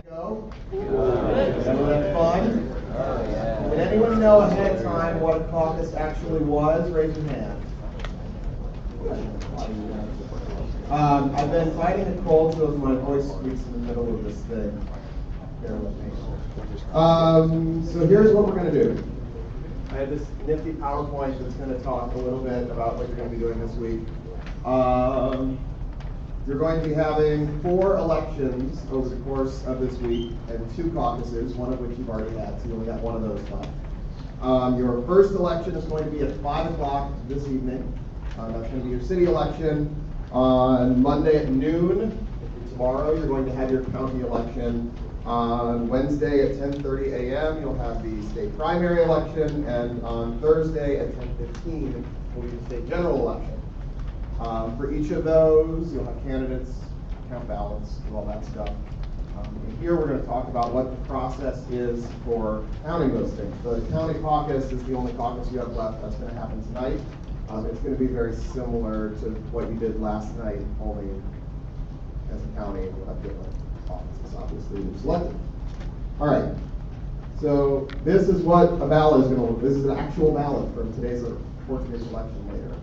Go. Remember that fun? Would anyone know ahead of time what a caucus actually was? Raise your hand. I've been fighting a cold, so my voice squeaks in the middle of this thing. Bear with me. So here's what we're going to do. I have this nifty PowerPoint that's going to talk a little bit about what you're going to be doing this week. You're going to be having 4 elections over the course of this week and 2 caucuses, one of which you've already had, so you only got one of those left. Your first election is going to be at 5 o'clock this evening. That's going to be your city election. On Monday at noon, tomorrow, you're going to have your county election. On Wednesday at 10:30 a.m., you'll have the state primary election, and on Thursday at 10:15 will be the state general election. For each of those, you'll have candidates, count ballots, and all that stuff. And here we're going to talk about what the process is for counting those things. The county caucus is the only caucus you have left. That's going to happen tonight. It's going to be very similar to what you did last night, only as a county, you'll have different offices, obviously, you've selected. All right. So this is what a ballot is going to look. This is an actual ballot for today's election later.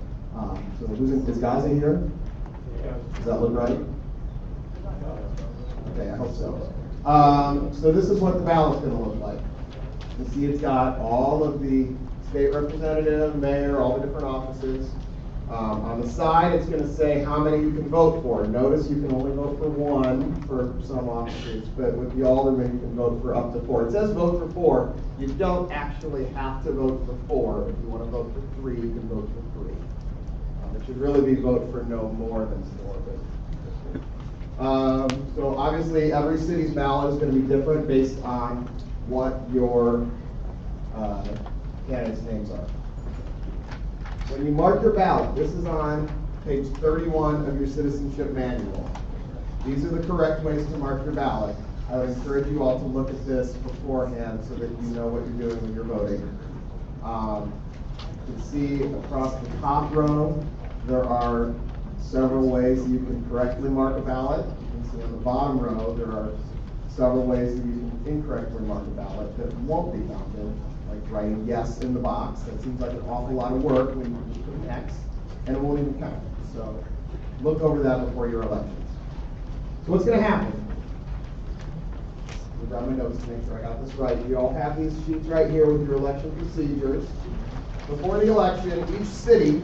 So is Gazi here? Yeah. Does that look right? Okay, I hope so. So this is what the ballot's going to look like. You see it's got all of the state representative, mayor, all the different offices. On the side, it's going to say how many you can vote for. Notice you can only vote for 1 for some offices, but with the alderman, you can vote for up to 4. It says vote for 4. You don't actually have to vote for 4. If you want to vote for 3, you can vote for 3. It should really be vote for no more than 4. So obviously, every city's ballot is going to be different based on what your candidates' names are. When you mark your ballot, this is on page 31 of your citizenship manual. These are the correct ways to mark your ballot. I would encourage you all to look at this beforehand so that you know what you're doing when you're voting. You can see across the top row, there are several ways you can correctly mark a ballot. You can see on the bottom row, there are several ways that you can incorrectly mark a ballot that won't be counted, like writing yes in the box. That seems like an awful lot of work when you put an X, and it won't even count. So look over that before your elections. So what's going to happen? I'll grab my notes to make sure I got this right. You all have these sheets right here with your election procedures. Before the election, each city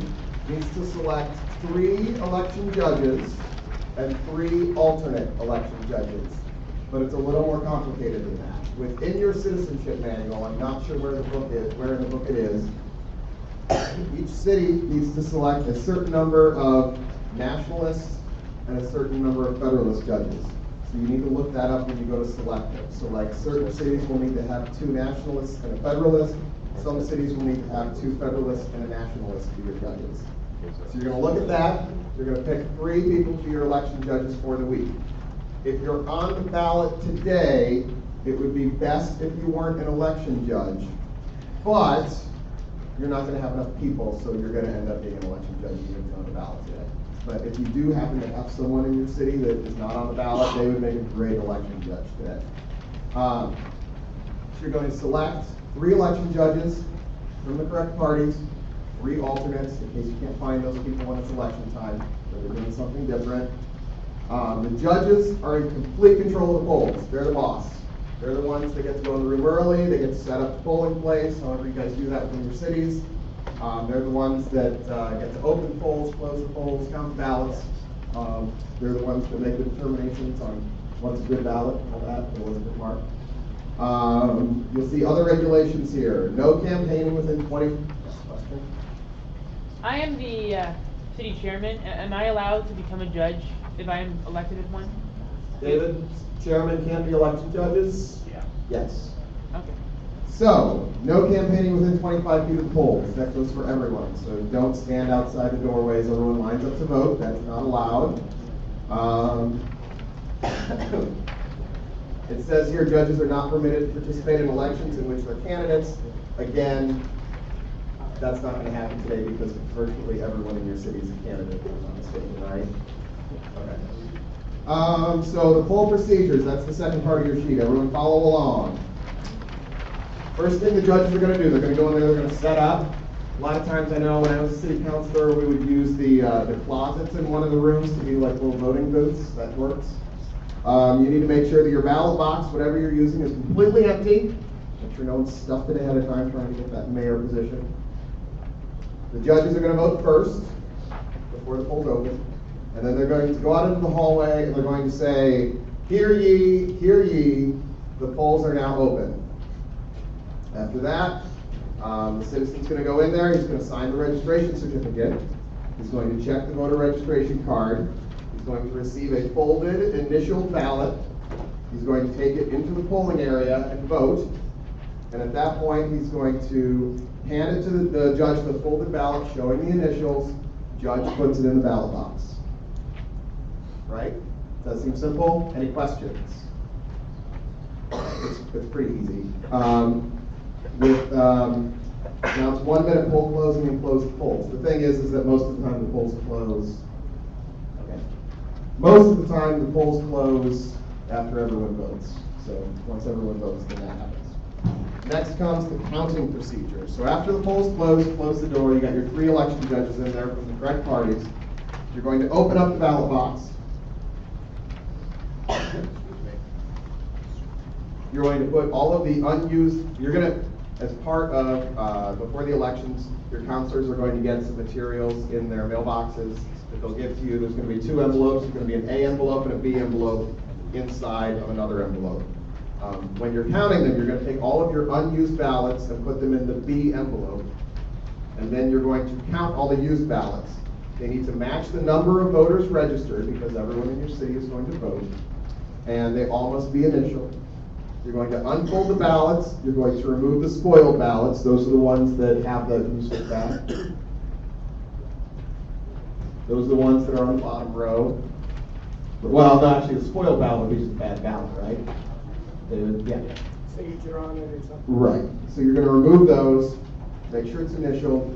needs to select 3 election judges and 3 alternate election judges. But it's a little more complicated than that. Within your citizenship manual, I'm not sure where in the book it is, each city needs to select a certain number of nationalists and a certain number of federalist judges. So you need to look that up when you go to select them. So like certain cities will need to have 2 nationalists and a federalist. Some cities will need to have 2 federalists and a nationalist for your judges. So you're going to look at that. You're going to pick 3 people for your election judges for the week. If you're on the ballot today, it would be best if you weren't an election judge, but you're not going to have enough people, so you're going to end up being an election judge even if you're on the ballot today. But if you do happen to have someone in your city that is not on the ballot, they would make a great election judge today. So you're going to select 3 election judges from the correct parties, 3 alternates in case you can't find those people when it's election time, or they're doing something different. The judges are in complete control of the polls. They're the boss. They're the ones that get to go in the room early. They get to set up the polling place, however you guys do that within your cities. They're the ones that get to open polls, close the polls, count the ballots. They're the ones that make the determinations on what's a good ballot, all that, and what's a good mark. You'll see other regulations here. No campaigning within 20... Question? I am the city chairman. Am I allowed to become a judge if I am elected as one? David, chairman can be election judges? Yeah. Yes. Okay. So, no campaigning within 25 feet of the polls. That goes for everyone. So don't stand outside the doorways. Everyone lines up to vote. That's not allowed. It says here judges are not permitted to participate in elections in which they're candidates. Again, that's not going to happen today because virtually everyone in your city is a candidate, if I'm not mistaken, right? Okay. So the poll procedures, that's the second part of your sheet. Everyone follow along. First thing the judges are going to do, they're going to go in there, they're going to set up. A lot of times I know when I was a city councilor, we would use the closets in one of the rooms to be like little voting booths. That works. You need to make sure that your ballot box, whatever you're using, is completely empty. Make sure no one's stuffed it ahead of time trying to get that mayor position. The judges are going to vote first before the polls open. And then they're going to go out into the hallway and they're going to say, hear ye, the polls are now open. After that, the citizen's going to go in there, he's going to sign the registration certificate, he's going to check the voter registration card, he's going to receive a folded initial ballot, he's going to take it into the polling area and vote, and at that point he's going to hand it to the judge, the folded ballot showing the initials, judge puts it in the ballot box. Right? Does that seem simple? Any questions? It's pretty easy. Now it's 1 minute poll closing and close the polls. The thing is that most of the time the polls close. Okay. Most of the time the polls close after everyone votes. So once everyone votes, then that happens. Next comes the counting procedure. So after the polls close the door, you got your 3 election judges in there from the correct parties. You're going to open up the ballot box. You're going to put all of the unused, you're going to, as part of, before the elections, your counselors are going to get some materials in their mailboxes that they'll give to you. There's going to be 2 envelopes. There's going to be an A envelope and a B envelope inside of another envelope. When you're counting them, you're going to take all of your unused ballots and put them in the B envelope. And then you're going to count all the used ballots. They need to match the number of voters registered because everyone in your city is going to vote. And they all must be initial. You're going to unfold the ballots. You're going to remove the spoiled ballots. Those are the ones that have the useless ballot. Those are the ones that are on the bottom row. Well, no, actually, the spoiled ballot would be just a bad ballot, right? Yeah. Signature on it or something. Right. So you're going to remove those. Make sure it's initial.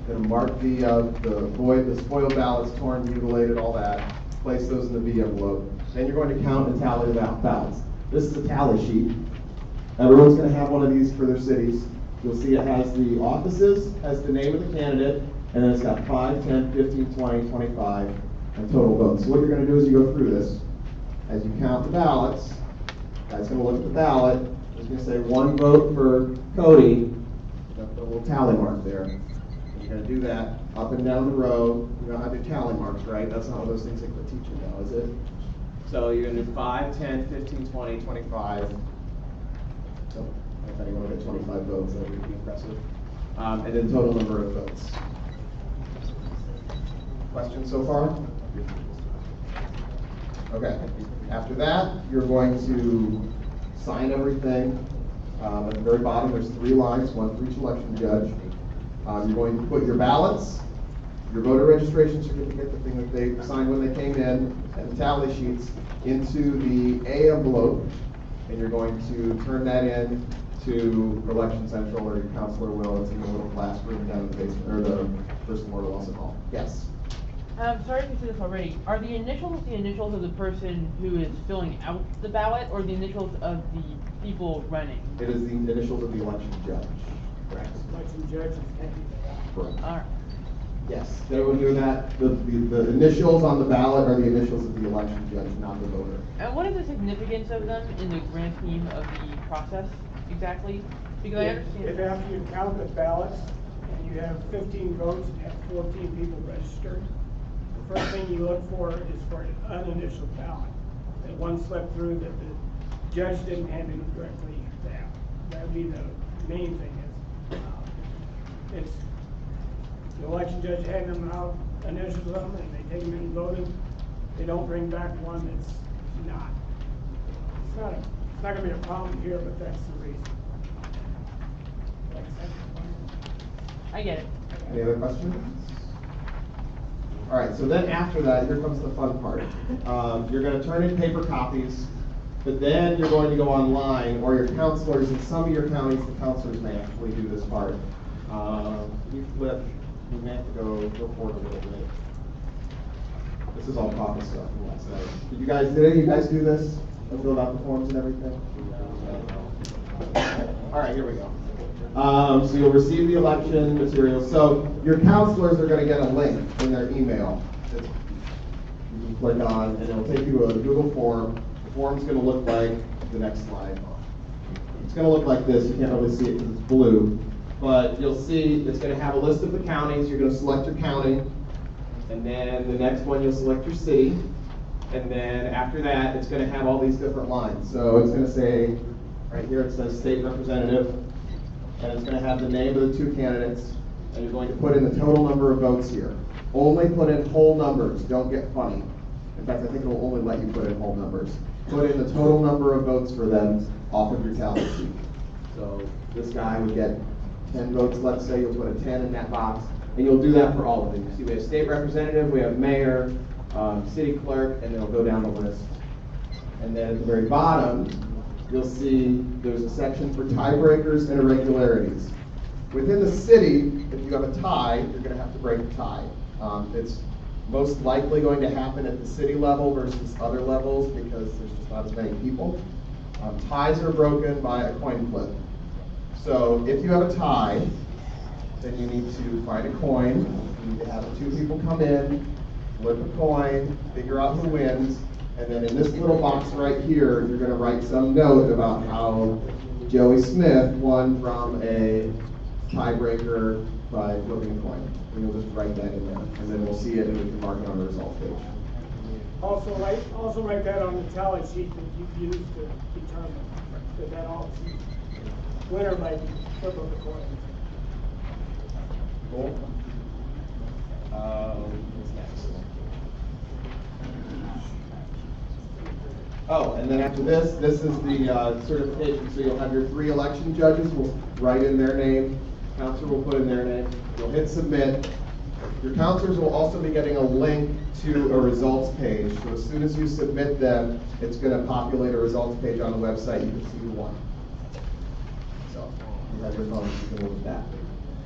You're going to mark the void, the spoiled ballots, torn, mutilated, all that. Place those in the B envelope. Then you're going to count and tally the ballots. This is a tally sheet. Everyone's going to have one of these for their cities. You'll see it has the offices, has the name of the candidate, and then it's got 5, 10, 15, 20, 25, and total votes. So what you're going to do is you go through this. As you count the ballots, the guy's going to look at the ballot. He's going to say 1 vote for Cody. Got the little tally mark there. And you're going to do that up and down the row. You don't have your tally marks, right? That's not one of those things that the teacher now, is it? So you're going to do 5, 10, 15, 20, 25. So if anyone get 25 votes, that would be impressive. And then total number of votes. Questions so far? Okay. After that, you're going to sign everything. At the very bottom, there's 3 lines, 1 for each election judge. You're going to put your ballots, your voter registration certificate, the thing that they signed when they came in, and the tally sheets into the A envelope, and you're going to turn that in to Election Central, or your counselor will. It's in the little classroom down in the basement, or the first floor of Wilson Hall. Yes? Sorry if you said this already. Are the initials of the person who is filling out the ballot, or the initials of the people running? It is the initials of the election judge. Correct. Election judge is happy. Correct. All right. Yes. Did everyone hear that? The initials on the ballot are the initials of the election judge, not the voter. And what is the significance of them in the grand scheme of the process exactly? Because I understand. If after you count the ballots and you have 15 votes and have 14 people registered, the first thing you look for is for an uninitialed ballot. That one slipped through that the judge didn't hand in directly to them. That would be the main thing. It's the election judge handing them out, initials them, and they take them in and vote them. They don't bring back one that's not. It's not going to be a problem here, but that's the reason. I get it. Any other questions? All right, so then after that, here comes the fun part. You're going to turn in paper copies, but then you're going to go online, or your counselors, in some of your counties, the counselors may actually do this part. You may have to go forward a little bit. This is all proper stuff from last night. Did any of you guys do this? Fill out the forms and everything? All right, here we go. So you'll receive the election materials. So your counselors are going to get a link in their email that you can click on, and it'll take you to a Google form. The form's going to look like the next slide. It's going to look like this. You can't really see it because it's blue, but you'll see it's going to have a list of the counties. You're going to select your county, and then the next one you'll select your city, and then after that it's going to have all these different lines. So it's going to say, right here it says state representative, and it's going to have the name of the two candidates, and you're going to put in the total number of votes here. Only put in whole numbers, don't get funny. In fact, I think it'll only let you put in whole numbers. Put in the total number of votes for them off of your tally sheet. So this guy would get 10 votes, let's say. You'll put a 10 in that box, and you'll do that for all of them. You see we have state representative, we have mayor, city clerk, and then it'll go down the list. And then at the very bottom, you'll see there's a section for tiebreakers and irregularities. Within the city, if you have a tie, you're going to have to break the tie. It's most likely going to happen at the city level versus other levels because there's just not as many people. Ties are broken by a coin flip. So if you have a tie, then you need to find a coin. You need to have the two people come in, flip a coin, figure out who wins, and then in this little box right here, you're going to write some note about how Joey Smith won from a tiebreaker by flipping a coin. And you'll just write that in there, and then we'll see it and we can mark it on the results page. Also write that on the tally sheet that you use to determine that all winner by flip of the coin. Cool. What's next? Oh, and then after this is the certification. So you'll have your 3 election judges. Will write in their name. Counselor will put in their name. You'll hit submit. Your counselors will also be getting a link to a results page. So as soon as you submit them, it's going to populate a results page on the website. You can see who won. So you have your phone, you can look at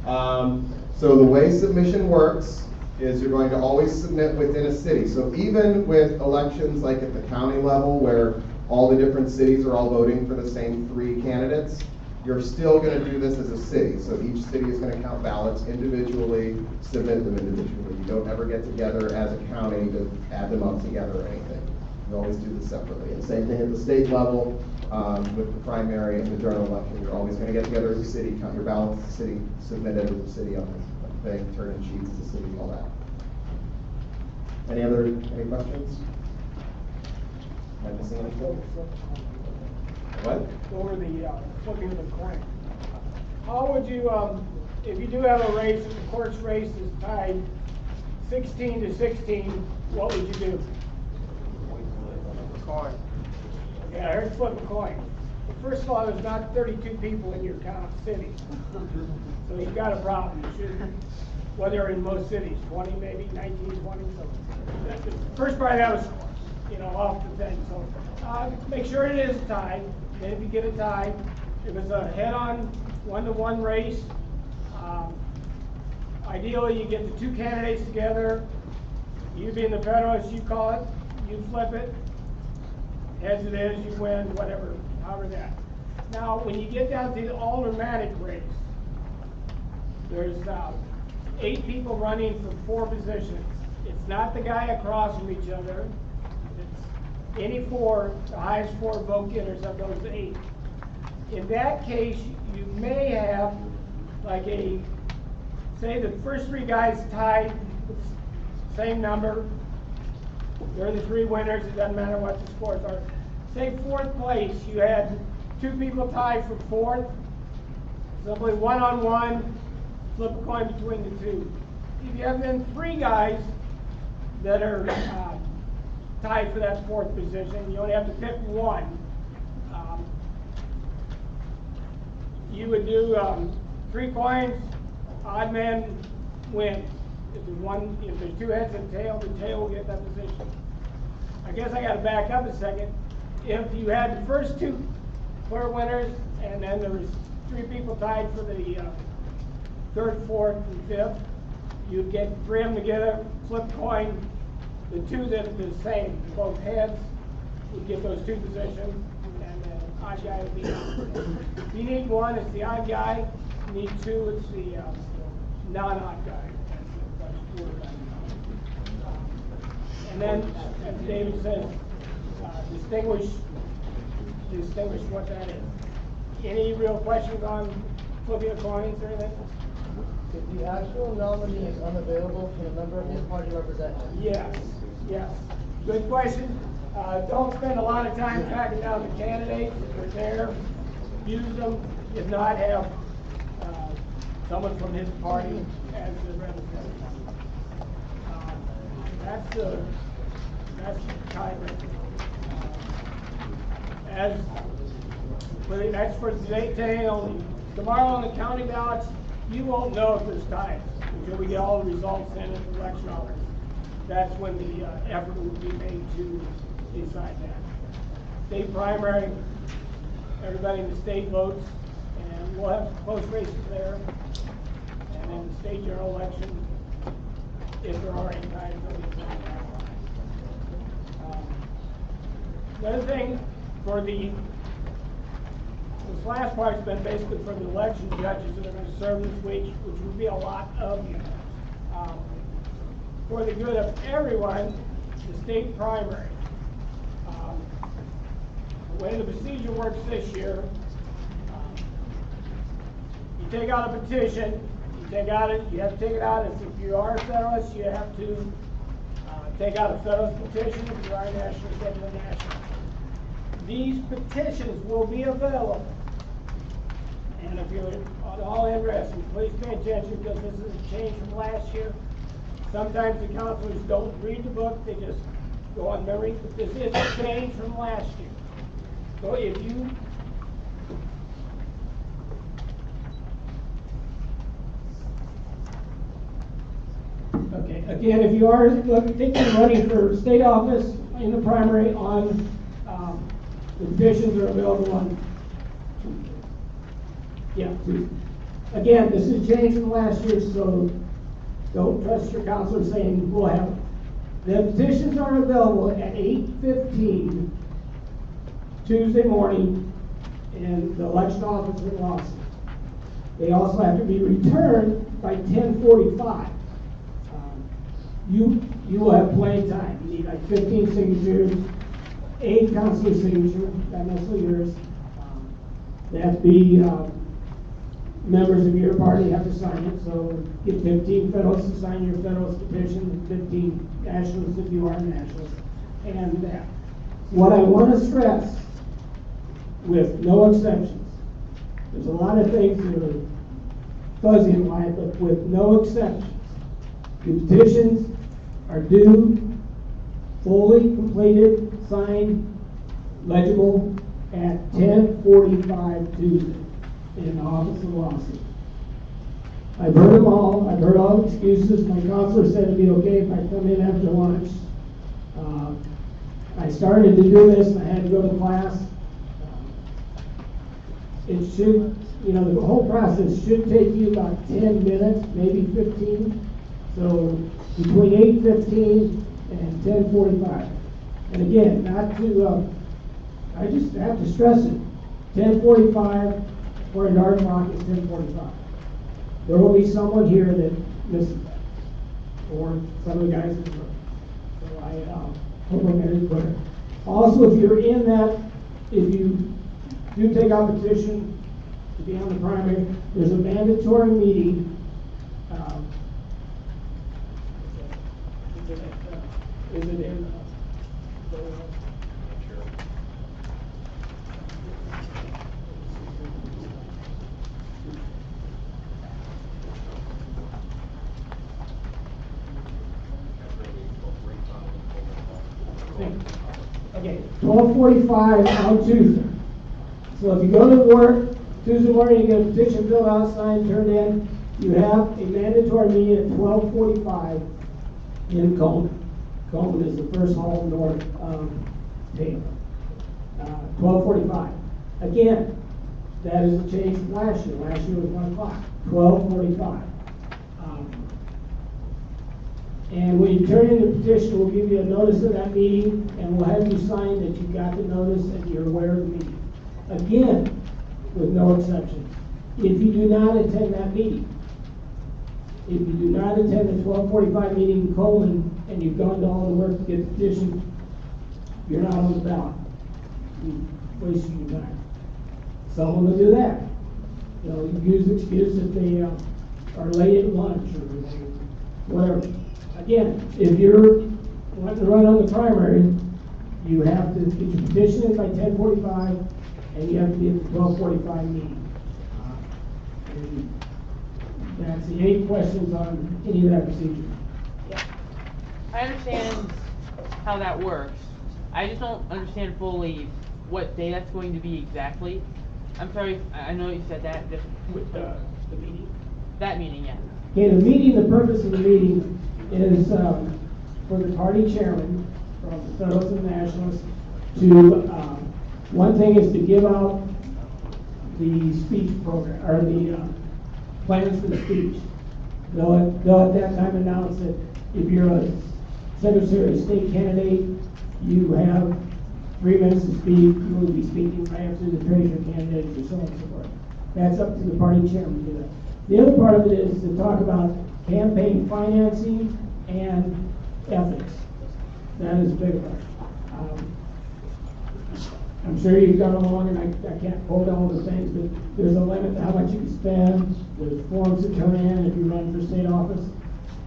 that. So the way submission works is you're going to always submit within a city. So even with elections like at the county level where all the different cities are all voting for the same 3 candidates, you're still going to do this as a city. So each city is going to count ballots individually, submit them individually. You don't ever get together as a county to add them up together or anything. You always do this separately. And same thing at the state level with the primary and the general election. You're always going to get together as a city, count your ballots as a city, submit it as a city on the thing, turn in sheets as a city, all that. Any questions? Am I missing anything? What? Over the flipping of the coin. How would you, if you do have a race, if the course race is tied 16-16, what would you do? Coin. Yeah, I heard flip a coin. First of all, there's not 32 people in your city. So you've got a problem. You should, whether in most cities, 20 maybe, 19, 20. So the first part of that was, off the thing. So make sure it is tied. Then if you get a tie, if it's a head-on 1-to-1 race, ideally you get the 2 candidates together. You being the federalist, you call it. You flip it. Heads it is, you win, whatever, however that. Now, when you get down to the aldermanic race, there's 8 people running for 4 positions. It's not the guy across from each other. It's any 4, the highest 4 vote getters of those 8. In that case, you may have like say the first 3 guys tied with the same number. They're the 3 winners, it doesn't matter what the scores are. Say 4th place, you had 2 people tied for 4th. Simply 1-on-1, flip a coin between the 2. If you have then 3 guys that are tied for that 4th position, you only have to pick 1. You would do 3 coins, odd man wins. If there's 2 heads and tail, the tail will get that position. I guess I got to back up a second. If you had the first 2 clear winners, and then there was 3 people tied for the 3rd, 4th, and 5th, you'd get 3 of them together, flip coin. the two that are the same, both heads would get those two positions, and then odd guy would be if you need one, it's the odd guy. If you need two, it's the non-odd guy. That's the word I know. And then, as David says, distinguish what that is. Any real questions on flipping a coin or anything? If the actual nominee is unavailable, can a member of his party represent him? Yes. Good question. Don't spend a lot of time tracking down the candidates. If they're there, use them. If not, have someone from his party as the representative. That's the tiebreaker. That's for today only. Tomorrow on the county ballots, you won't know if there's ties until we get all the results in at the election hours. That's when the effort will be made to decide that. State primary, everybody in the state votes, and we'll have close races there. And then the state general election, if there are any ties, they'll be playing that. The other thing for this last part's been basically for the election judges that are going to serve this week, which will be a lot of you. For the good of everyone, the state primary. The way the procedure works this year, you take out a petition, you have to take it out. If you are a Federalist, you have to take out a Federalist petition. If you are a Nationalist, take a Nationalist. These petitions will be available. And if you're at all interested, please pay attention because this is a change from last year. Sometimes the counselors don't read the book, they just go on memory, but this is a change from last year. So if you if you are thinking of running for state office in the primary on the petitions are available on Tuesday. Again, this is a change from last year, so don't trust your counselor saying we'll have it. The petitions are available at 8:15 Tuesday morning in the election office in Lawson. They also have to be returned by 10:45. You will have plenty of time. You need like 15 signatures, 8 counselor signature, not necessarily yours. They have to be members of your party have to sign it. So get 15 Federalists to sign your Federalist petition, 15 Nationalists if you are a Nationalist, and that. What I want to stress, with no exceptions, there's a lot of things that are fuzzy in life, but with no exceptions, the petitions are due, fully completed, signed, legible at 10:45 Tuesday in the office of Lawson. I've heard them all. I've heard all the excuses. My counselor said it'd be okay if I come in after lunch. I started to do this and I had to go to class. It should, the whole process should take you about 10 minutes, maybe 15. So between 8:15 and 10:45. And again, I just have to stress it. 10:45 or in our clock is 10:45. There will be someone here that misses that, or some of the guys in the room. So I hope I made it clear. Also, if you're in that, if you do take out the petition to be on the primary, there's a mandatory meeting. Is it in? Okay, 12:45 on Tuesday. So if you go to work Tuesday morning, you get a petition filled out, signed, turned in. You have a mandatory meeting at 12:45 in Coleman. Coleman is the first hall north of Taylor. 12:45. Again, that is a change from last year. Last year was 1 o'clock. 12:45. And when you turn in the petition, we'll give you a notice of that meeting, and we'll have you sign that you got the notice and you're aware of the meeting. Again, with no exceptions. If you do not attend that meeting, if you do not attend the 12:45 meeting in Coleman, and you've gone to all the work to get the petition, you're not on the ballot. You're wasting your time. Someone will do that. They'll use the excuse that they are late at lunch or whatever. Again, if you're wanting to run on the primary, you have to get your petition in by 10:45, and you have to be at the 12:45 meeting. And that's the 8 questions on any of that procedure. I understand how that works. I just don't understand fully what day that's going to be exactly. I'm sorry, I know you said that, just With the meeting. that meeting, yeah. Okay, the meeting, the purpose of the meeting is for the party chairman from the Federalists and Nationalists to, one thing is to give out the speech program, or the plans for the speech. They'll at that time announce that if you're a Secretary of State candidate, you have 3 minutes to speak. You will be speaking right after the treasurer candidate, or so on and so forth. That's up to the party chairman to do that. The other part of it is to talk about campaign financing and ethics. That is a big one. I'm sure you've gone along, and I can't quote all the things, but there's a limit to how much you can spend. There's forms to turn in if you run for state office.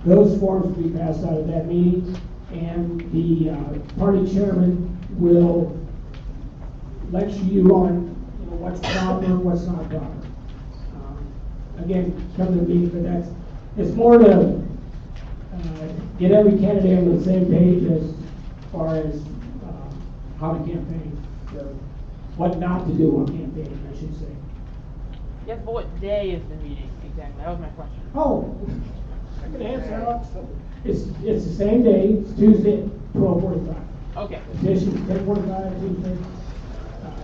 Those forms will be passed out at that meeting, and the party chairman will lecture you on what's proper and what's not proper. Again, come to the meeting, but it's more to get every candidate on the same page as far as how to campaign, or what not to do on campaigning, I should say. Yes, but what day is the meeting exactly? That was my question. Oh, I can answer that. it's the same day, it's Tuesday, 12:45. Okay. Petition 10:45, Tuesday,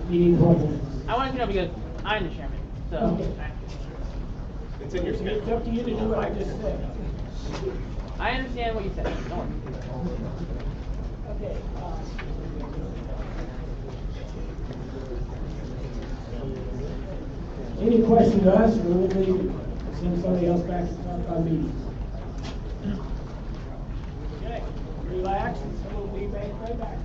meeting 12:45. I wanted to know because I'm the chairman, so. Okay. It's up to you to do what I just said. I understand what you said. Don't worry. Okay. Any questions to us, or we'll leave, send somebody else back to talk about meetings? Okay, relax, and someone will be right back.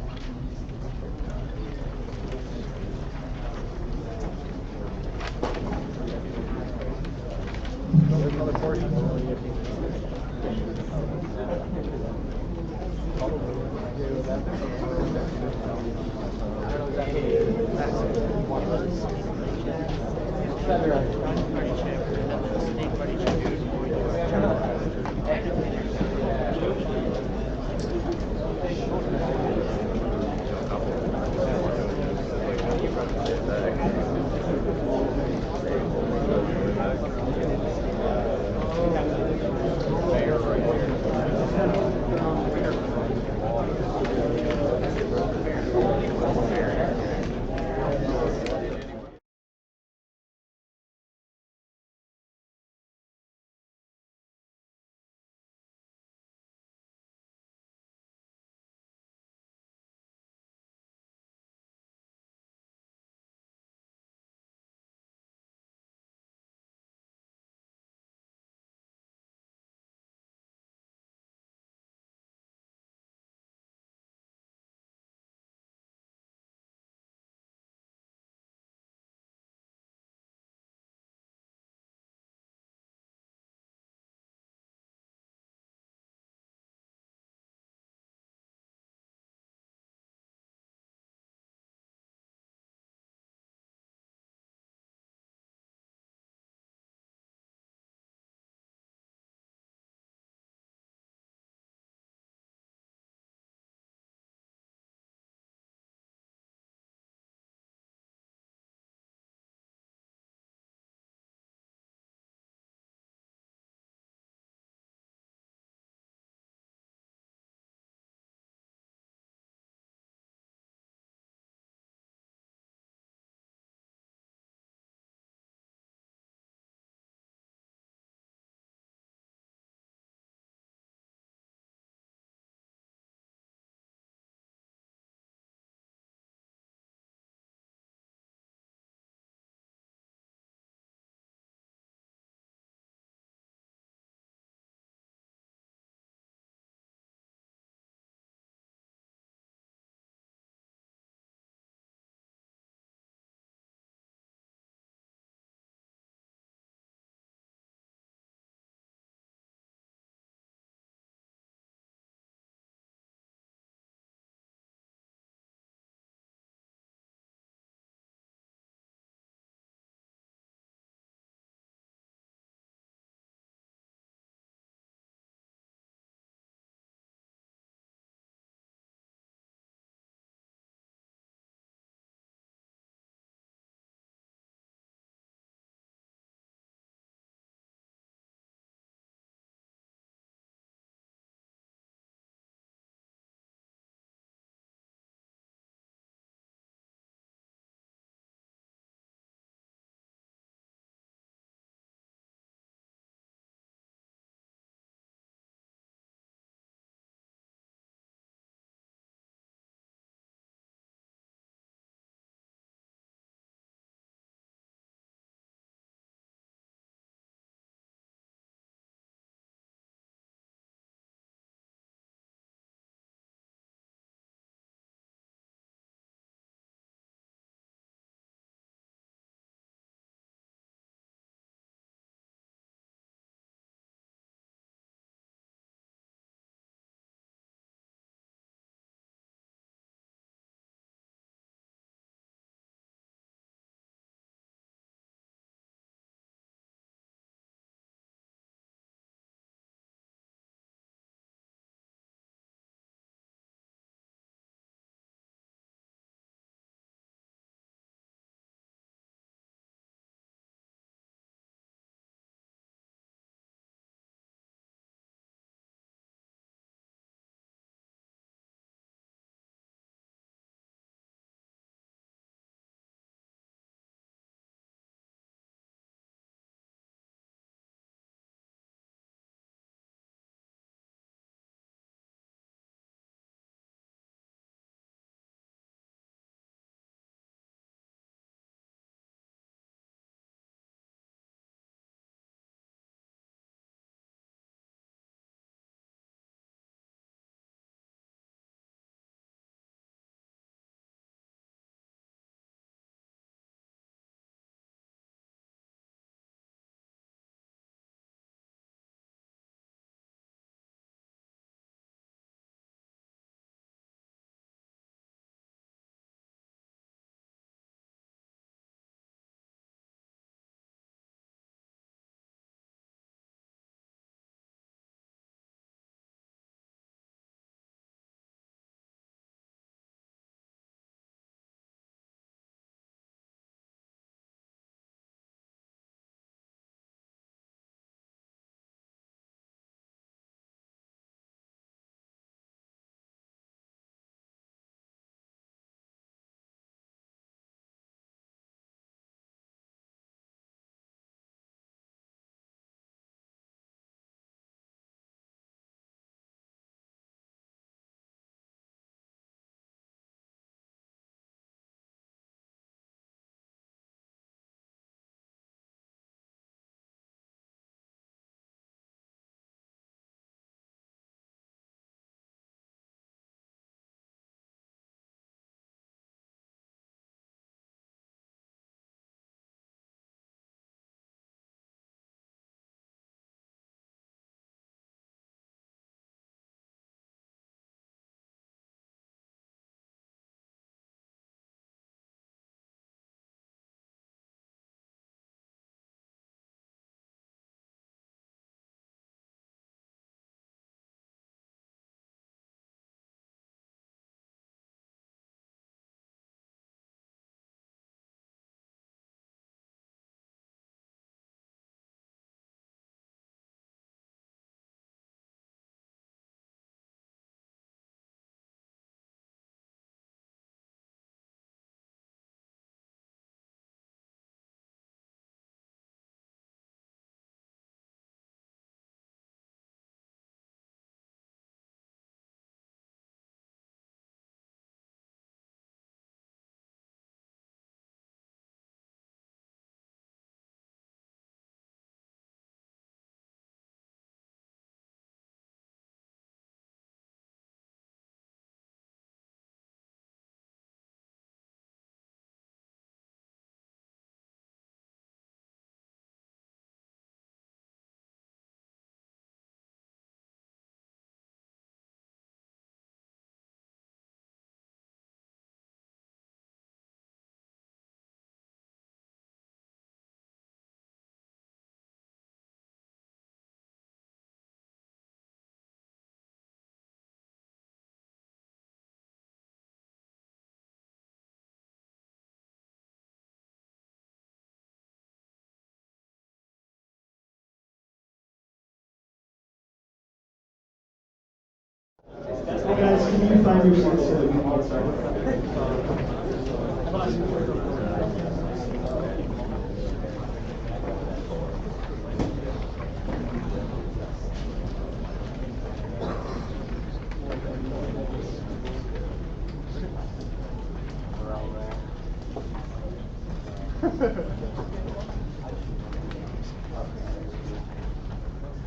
Guys, can you find your seats so that we can get started?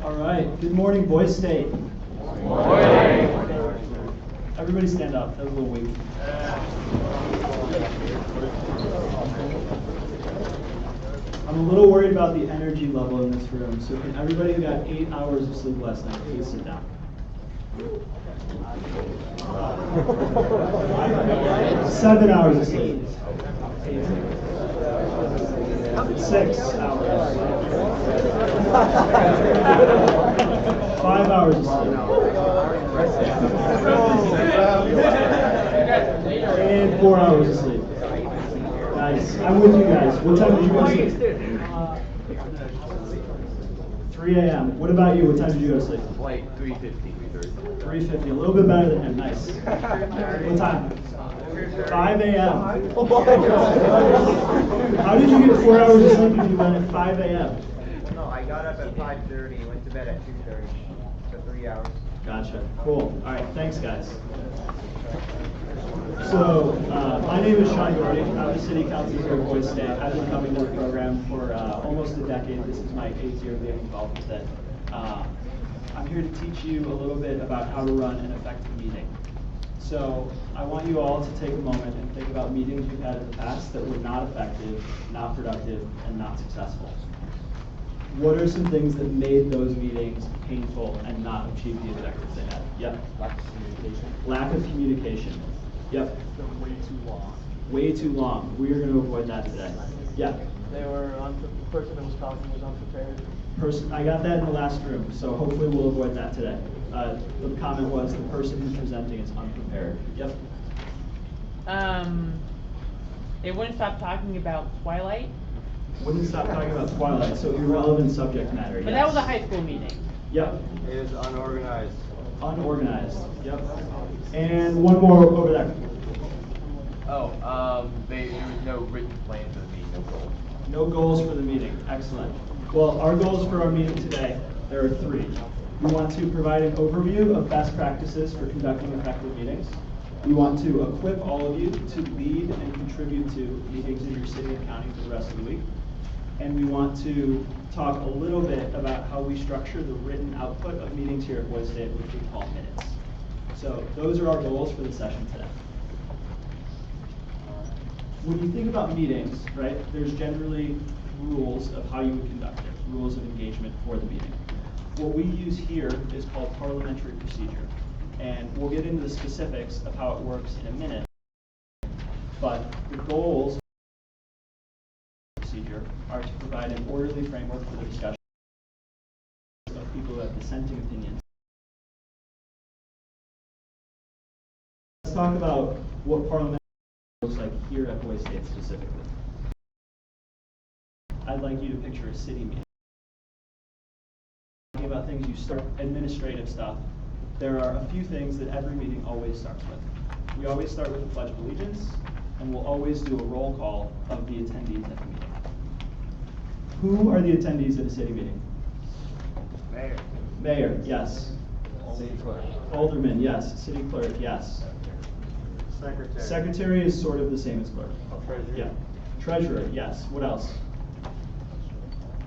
All right. Good morning, Boise State. Morning. Everybody stand up. That was a little weak. I'm a little worried about the energy level in this room. So can everybody who got 8 hours of sleep last night, please sit down. 7 hours of sleep. 6 hours. 5 hours of sleep. And 4 hours of sleep. Nice. I'm with you guys. What time did you go to sleep? 3 a.m. What about you? What time did you go to sleep? Like 3:50. 3:50. A little bit better than him. Nice. What time? 5 a.m. How did you get 4 hours of sleep if you went at 5 a.m.? No, I got up at 5:30, went to bed at 2:30, so 3 hours. Gotcha. Cool. All right. Thanks, guys. So, my name is Sean Doherty. I'm the City Council here at Boise State. I've been coming to the program for almost a decade. This is my 8th year being involved with it. I'm here to teach you a little bit about how to run an effective meeting. So, I want you all to take a moment and think about meetings you've had in the past that were not effective, not productive, and not successful. What are some things that made those meetings painful and not achieve the objectives they had? Yep. Lack of communication. Lack of communication. Yep. They're way too long. Way too long. We are going to avoid that today. Yeah. They were, the person that was talking was unprepared. I got that in the last room, so hopefully we'll avoid that today. The comment was the person who's presenting is unprepared. Yep. They wouldn't stop talking about Twilight, Wouldn't stop talking about Twilight, so irrelevant subject matter. but Yes. that was a high school meeting. Yep. It is unorganized. Unorganized. Yep. And one more over there. Oh, there was no written plan for the meeting, no goals. No goals for the meeting. Excellent. Well, our goals for our meeting today, there are 3. We want to provide an overview of best practices for conducting effective meetings. We want to equip all of you to lead and contribute to meetings in your city and county for the rest of the week. And we want to talk a little bit about how we structure the written output of meetings here at Boise State, which we call minutes. So those are our goals for the session today. When you think about meetings, right, there's generally rules of how you would conduct it, rules of engagement for the meeting. What we use here is called parliamentary procedure. And we'll get into the specifics of how it works in a minute. But the goals of the procedure are to provide an orderly framework for the discussion of people who have dissenting opinions. Let's talk about what parliament looks like here at Boise State specifically. I'd like you to picture a city meeting. Talking about things you start, administrative stuff. There are a few things that every meeting always starts with. We always start with the Pledge of Allegiance, and we'll always do a roll call of the attendees at the meeting. Who are the attendees at a city meeting? Mayor. Mayor, yes. City clerk. Alderman, yes. City clerk, yes. Secretary. Secretary is sort of the same as clerk. Treasurer. Yeah. Treasurer, yes. What else?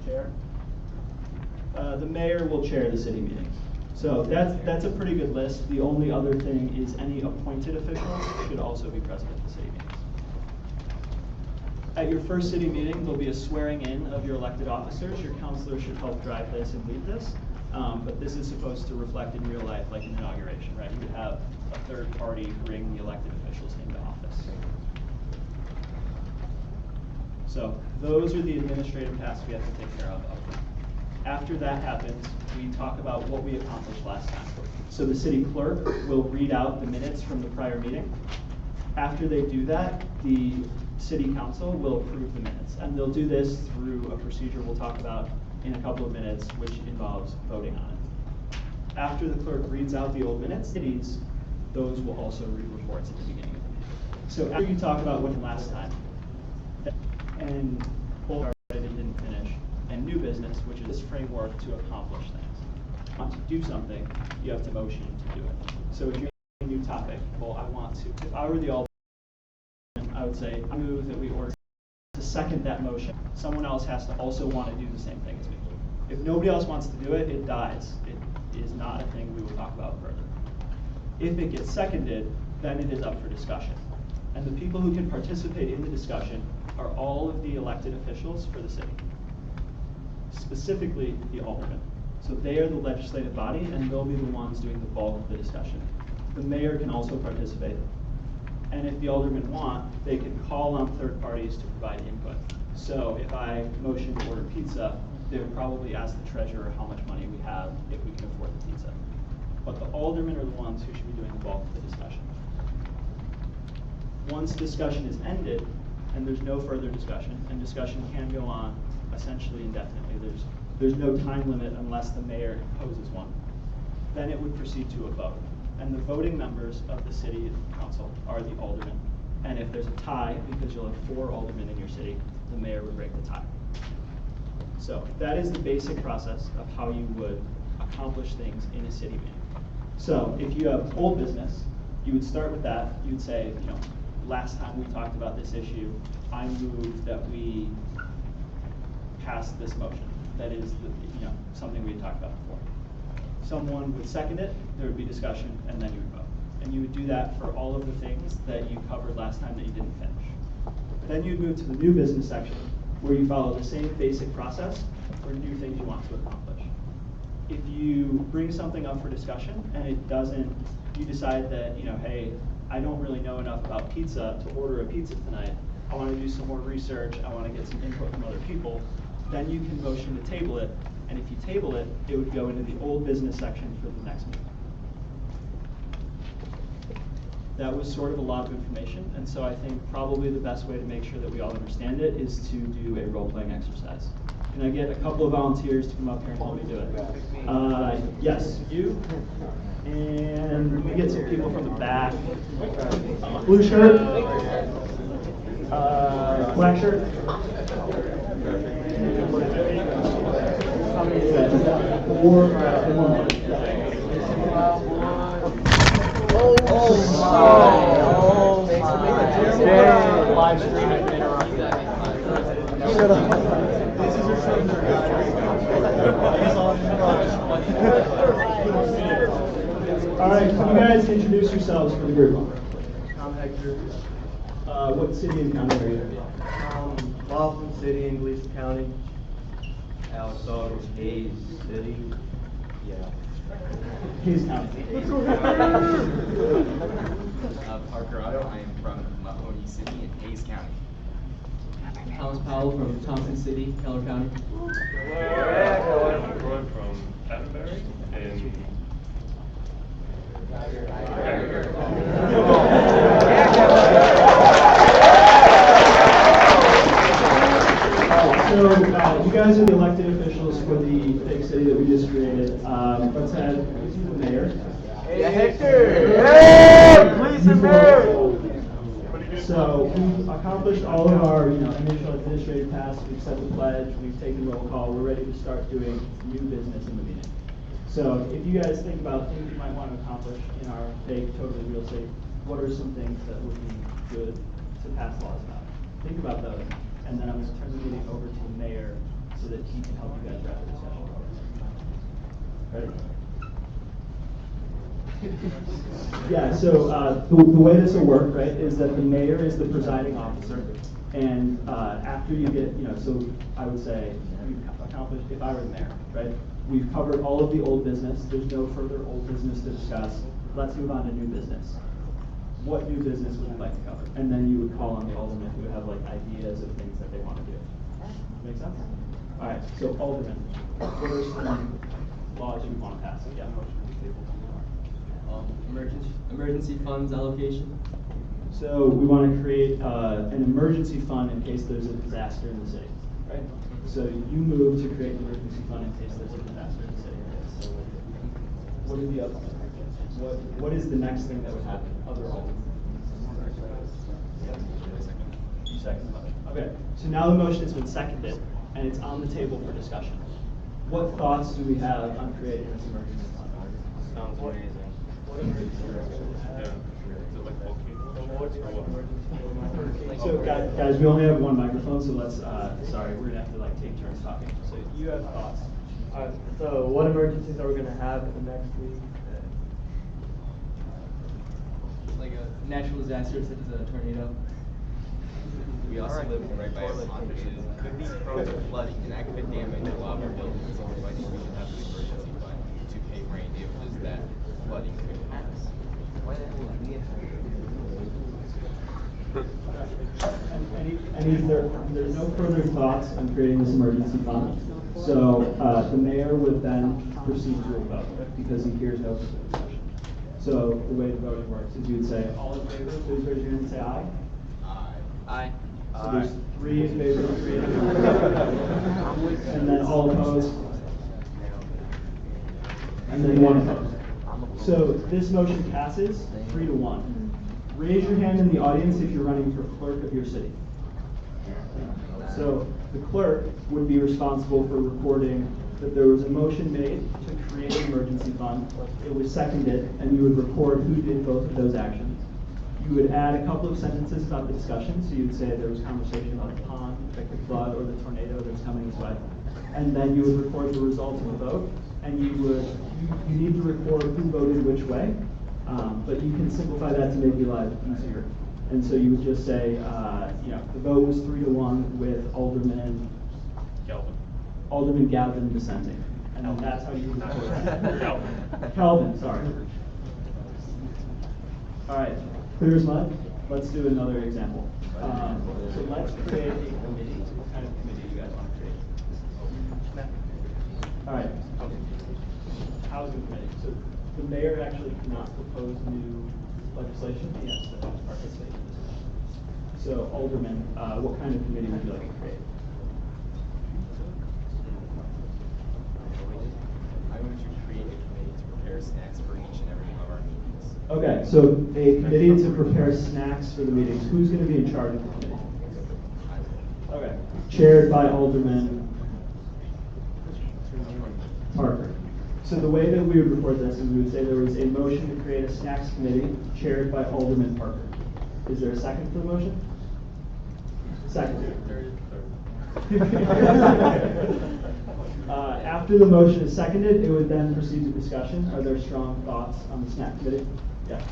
Chair. The mayor will chair the city meetings. So that's a pretty good list. The only other thing is any appointed officials should also be present at the city meetings. At your first city meeting, there'll be a swearing in of your elected officers. Your counselor should help drive this and lead this. But this is supposed to reflect in real life like an inauguration, right? You would have a third party bring the elected officials into office. So those are the administrative tasks we have to take care of. After that happens, we talk about what we accomplished last time. So the city clerk will read out the minutes from the prior meeting. After they do that, the city council will approve the minutes. And they'll do this through a procedure we'll talk about in a couple of minutes, which involves voting on it. After the clerk reads out the old minutes, cities those will also read reports at the beginning of the meeting. So after you talk about what happened last time, and both already didn't finish, and new business, which is this framework to accomplish things. Want to do something, you have to motion to do it. So if you're a new topic, well, I want to. If I were the alderman, I would say, I move that we order to second that motion. Someone else has to also want to do the same thing as me. If nobody else wants to do it, it dies. It is not a thing we will talk about further. If it gets seconded, then it is up for discussion. And the people who can participate in the discussion are all of the elected officials for the city, specifically the aldermen. So they are the legislative body, and they'll be the ones doing the bulk of the discussion. The mayor can also participate. And if the aldermen want, they can call on third parties to provide input. So if I motion to order pizza, they would probably ask the treasurer how much money we have if we can afford the pizza. But the aldermen are the ones who should be doing the bulk of the discussion. Once discussion is ended, and there's no further discussion, and discussion can go on essentially indefinitely, there's no time limit unless the mayor imposes one, then it would proceed to a vote. And the voting members of the city council are the aldermen. And if there's a tie, because you'll have 4 aldermen in your city, the mayor would break the tie. So that is the basic process of how you would accomplish things in a city meeting. So if you have old business, you would start with that. You would say, last time we talked about this issue, I moved that we pass this motion. That is something we had talked about before. Someone would second it, there would be discussion, and then you would vote. And you would do that for all of the things that you covered last time that you didn't finish. Then you'd move to the new business section, where you follow the same basic process for new things you want to accomplish. If you bring something up for discussion and it doesn't, you decide that, hey, I don't really know enough about pizza to order a pizza tonight. I want to do some more research. I want to get some input from other people. Then you can motion to table it. And if you table it, it would go into the old business section for the next meeting. That was sort of a lot of information, and so I think probably the best way to make sure that we all understand it is to do a role-playing exercise. Can I get a couple of volunteers to come up here and help me do it? Yes, you. And can we get some people from the back? Blue shirt? Black shirt? How many is that? 4? Live stream it and interrupt that. Shut up. All right, can you guys introduce yourselves for the group? I'm Hector. What city and county are you? Laughlin City in Gleason County. Alex August, Hayes City. Yeah. Hayes County. Parker Otto, I am from Mahoney City in Hayes County. Thomas Powell from Thompson City, Keller County. I'm Roy from Attenbury in So you guys are the elected officials for the big city that we just created. Let's have the mayor. Yeah, Hector! Yeah! Gleason Mayor! So we've accomplished all of our initial administrative tasks. We've set the pledge. We've taken roll call. We're ready to start doing new business in the meeting. So if you guys think about things you might want to accomplish in our big totally real estate, what are some things that would be good to pass laws about? Think about those. And then I'm going to turn the meeting over to the mayor so that he can help you guys wrap the discussion. Ready? Yeah, so the way this will work, right, is that the mayor is the presiding officer. And after you get, so I would say, we've accomplished, if I were the mayor, right, we've covered all of the old business. There's no further old business to discuss. Let's move on to new business. What new business would you like to cover? And then you would call on the alderman who would have ideas of things that they want to do. Make sense? All right, so alderman, what are some laws you want to pass? Yeah. Emergency funds allocation. So we want to create an emergency fund in case there's a disaster in the city, right? So you move to create an emergency fund in case there's a disaster in the city. What are the other ones? What is the next thing that would happen? Other aldermen? You second the motion. Okay, so now the motion has been seconded, and it's on the table for discussion. What thoughts do we have on creating this emergency fund? Sounds amazing. Yeah. Is it like volcano? So guys, we only have one microphone, so let's, sorry, we're gonna have to like take turns talking. So you have thoughts? So what emergencies are we gonna have in the next week? Like a natural disaster such as a tornado. We also live right by a pond, which could be prone to flooding, and that could damage a lot of our buildings. So I think we should have an emergency fund to pay for any damages that flooding could cause. There's no further thoughts on creating this emergency fund. So the mayor would then proceed to a vote because he hears no further discussion. So the way the voting works is you would say, all in favor, please raise your hand and say aye. Aye. So there's 3 in favor of creating. And then all opposed. And then 1 opposed. So this motion passes 3-1. Raise your hand in the audience if you're running for clerk of your city. So the clerk would be responsible for recording that there was a motion made to create an emergency fund. It was seconded, and you would record who did both of those actions. You would add a couple of sentences about the discussion. So you would say there was conversation about the pond that could flood or the tornado that's coming this way. And then you would record the results of the vote, and you need to record who voted which way. But you can simplify that to make your life easier. And so you would just say, the vote was 3-1 with Alderman Galvin dissenting. And that's how you would record it. Calvin, sorry. All right, clear as mud. Let's do another example. So let's create a committee. What kind of committee do you guys want to create? All right. Housing committee. So the mayor actually cannot propose new legislation. He has to participate in this. So Alderman, what kind of committee would you like to create? I want to create a committee to prepare snacks for each and every one of our meetings. Okay, so a committee to prepare snacks for the meetings. Who's going to be in charge of the committee? Okay, chaired by Alderman Parker. So the way that we would report this is we would say there was a motion to create a snacks committee chaired by Alderman Parker. Is there a second for the motion? Second. After the motion is seconded, it would then proceed to discussion. Are there strong thoughts on the snack committee? Yeah.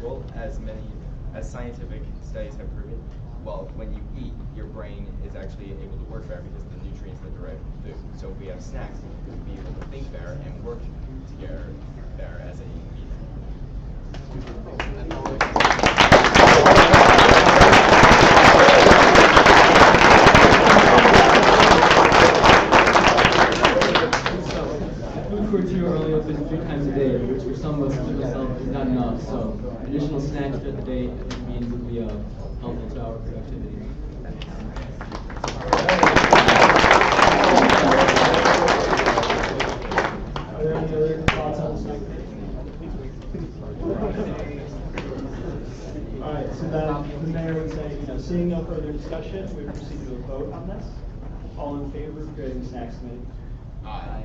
Well, as scientific studies have proven, well, when you eat, your brain is actually able to work better because of the nutrients that derive from food. So if we have snacks, we'll be able to think better and work together better as a unit. Food courts here are only open 3 times a day, which for some of us, like myself, is not enough. So additional snacks throughout the day means it will be helpful to our productivity. Are there any other thoughts on the snack committee? All right, so then the mayor would say, seeing no further discussion, we proceed to a vote on this. All in favor of creating the snacks committee? Aye.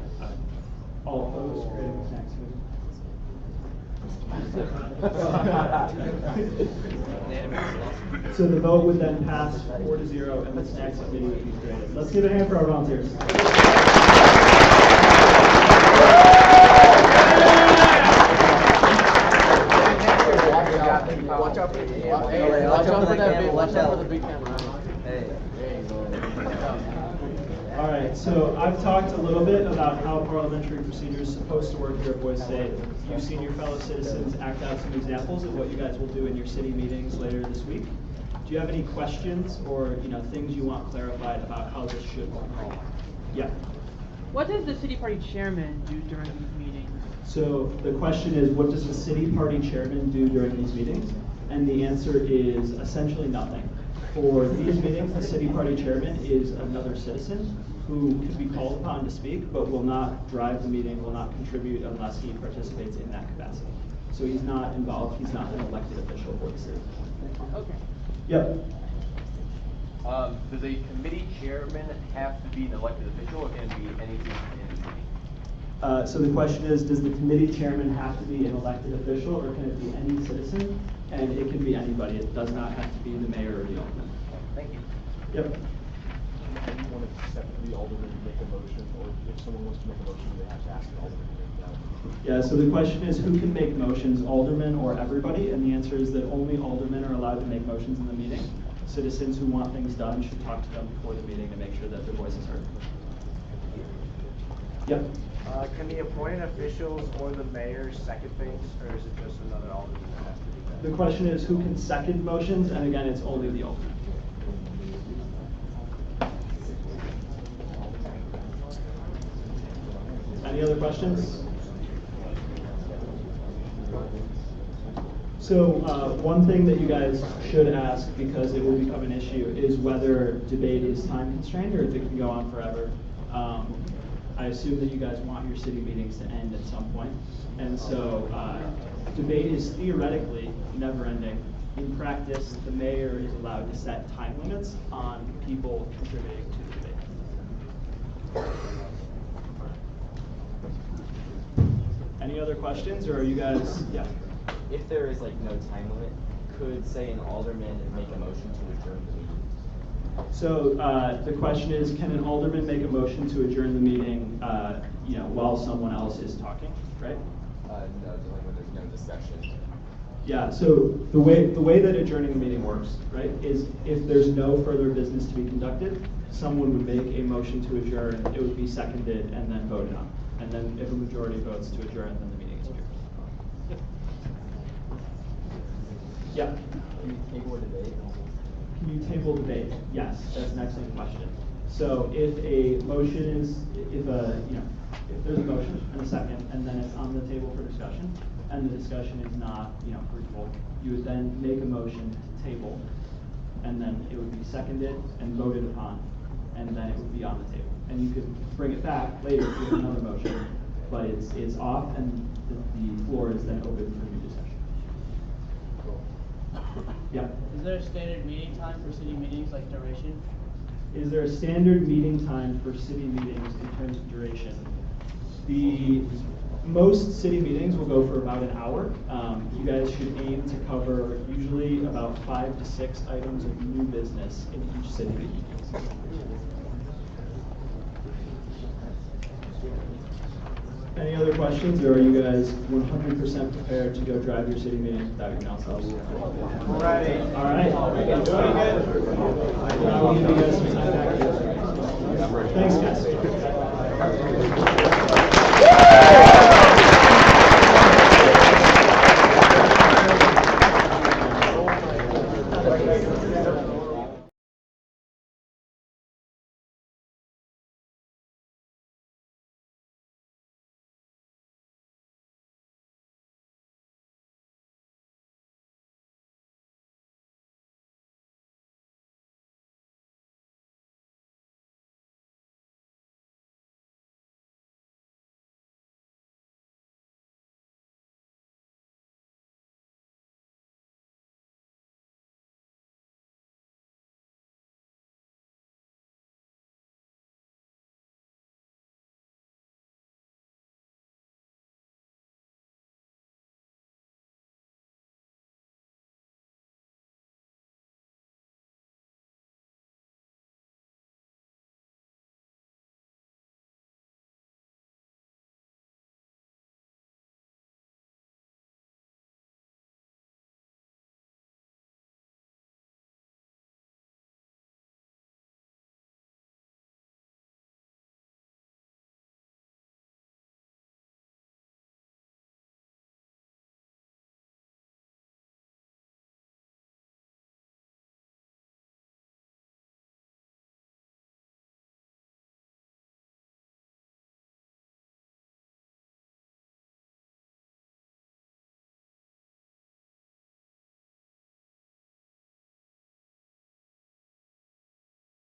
All opposed to creating the snacks committee? So the vote would then pass 4-0 and the snacks committee would be created. Let's give a hand for our volunteers. Watch out for the big camera. All right, so I've talked a little bit about how parliamentary procedure is supposed to work here at Boise State. You've seen your fellow citizens act out some examples of what you guys will do in your city meetings later this week. Do you have any questions or things you want clarified about how this should work? Yeah. What does the city party chairman do during these meetings? So the question is, what does the city party chairman do during these meetings? And the answer is essentially nothing. For these meetings, the city party chairman is another citizen who could be called upon to speak, but will not drive the meeting, will not contribute unless he participates in that capacity. So he's not involved, he's not an elected official for the city. Okay. Yep. Does a committee chairman have to be an elected official, or can it be anything in the city? So the question is, does the committee chairman have to be an elected official, or can it be any citizen? And it can be anybody. It does not have to be the mayor or the alderman. Thank you. Yep. Anyone except the alderman to make a motion, or if someone wants to make a motion, they have to ask the alderman to make that. Yeah, so the question is, who can make motions, aldermen or everybody? And the answer is that only aldermen are allowed to make motions in the meeting. Citizens who want things done should talk to them before the meeting to make sure that their voice is heard. Yep. Can the appointed officials or the mayor second things, or is it just another alderman that has to do that? The question is, who can second motions? And again, it's only the alderman. Any other questions? So one thing that you guys should ask, because it will become an issue, is whether debate is time constrained or if it can go on forever. I assume that you guys want your city meetings to end at some point. And so debate is theoretically never ending. In practice, the mayor is allowed to set time limits on people contributing to the debate. Any other questions, or are you guys, yeah? If there is like no time limit, could say an alderman make a motion to adjourn the meeting? So the question is, can an alderman make a motion to adjourn the meeting, while someone else is talking, right? No, like when there's no discussion. Yeah. So the way that adjourning the meeting works, right, is if there's no further business to be conducted, someone would make a motion to adjourn. It would be seconded and then voted on. And then if a majority votes to adjourn, then the meeting is adjourned. Yep. Can you table a debate? Can you table debate? Yes, that's an excellent question. So if a motion is, if there's a motion and a second, and then it's on the table for discussion, and the discussion is not, fruitful, you would then make a motion to table, and then it would be seconded and voted upon, and then it would be on the table. And you could bring it back later with another motion, but it's off, and the floor is then open for new discussion. Yeah. Is there a standard meeting time for city meetings, like duration? Is there a standard meeting time for city meetings in terms of duration? Most city meetings will go for about an hour. You guys should aim to cover usually about 5 to 6 items of new business in each city meeting. Any other questions, or are you guys 100% prepared to go drive your city meetings without your council? Ready. All right. Doing good. I'll give you guys some time back here. Thanks, guys.